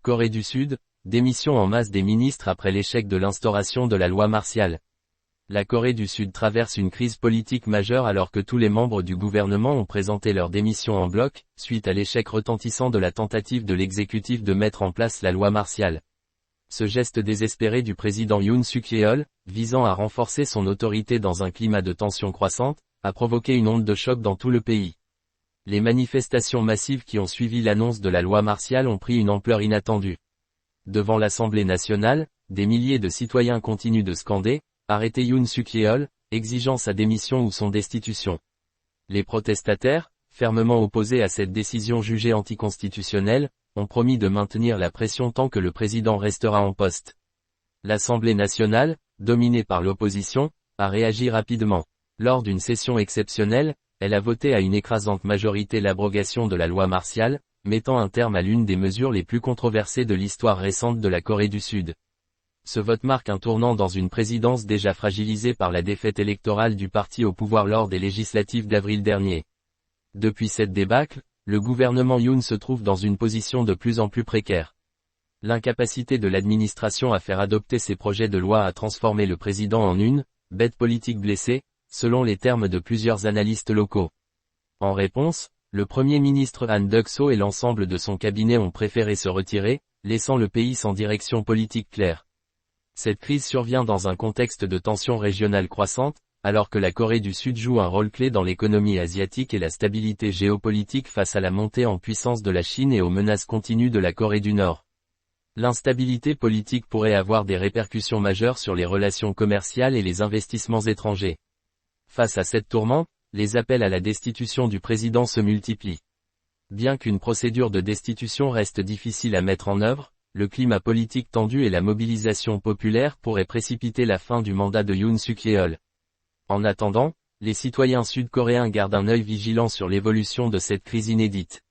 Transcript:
Corée du Sud, démission en masse des ministres après l'échec de l'instauration de la loi martiale. La Corée du Sud traverse une crise politique majeure alors que tous les membres du gouvernement ont présenté leur démission en bloc, suite à l'échec retentissant de la tentative de l'exécutif de mettre en place la loi martiale. Ce geste désespéré du président Yoon Suk-yeol, visant à renforcer son autorité dans un climat de tension croissante, a provoqué une onde de choc dans tout le pays. Les manifestations massives qui ont suivi l'annonce de la loi martiale ont pris une ampleur inattendue. Devant l'Assemblée nationale, des milliers de citoyens continuent de scander « Arrêtez Yoon Suk-yeol », exigeant sa démission ou son destitution. Les protestataires, fermement opposés à cette décision jugée anticonstitutionnelle, ont promis de maintenir la pression tant que le président restera en poste. L'Assemblée nationale, dominée par l'opposition, a réagi rapidement. Lors d'une session exceptionnelle, elle a voté à une écrasante majorité l'abrogation de la loi martiale, mettant un terme à l'une des mesures les plus controversées de l'histoire récente de la Corée du Sud. Ce vote marque un tournant dans une présidence déjà fragilisée par la défaite électorale du parti au pouvoir lors des législatives d'avril dernier. Depuis cette débâcle, le gouvernement Yoon se trouve dans une position de plus en plus précaire. L'incapacité de l'administration à faire adopter ses projets de loi a transformé le président en une « bête politique blessée », selon les termes de plusieurs analystes locaux. En réponse, le Premier ministre Han Duck-soo et l'ensemble de son cabinet ont préféré se retirer, laissant le pays sans direction politique claire. Cette crise survient dans un contexte de tensions régionales croissantes, alors que la Corée du Sud joue un rôle clé dans l'économie asiatique et la stabilité géopolitique face à la montée en puissance de la Chine et aux menaces continues de la Corée du Nord. L'instabilité politique pourrait avoir des répercussions majeures sur les relations commerciales et les investissements étrangers. Face à cette tourmente, les appels à la destitution du président se multiplient. Bien qu'une procédure de destitution reste difficile à mettre en œuvre, le climat politique tendu et la mobilisation populaire pourraient précipiter la fin du mandat de Yoon Suk-yeol. En attendant, les citoyens sud-coréens gardent un œil vigilant sur l'évolution de cette crise inédite.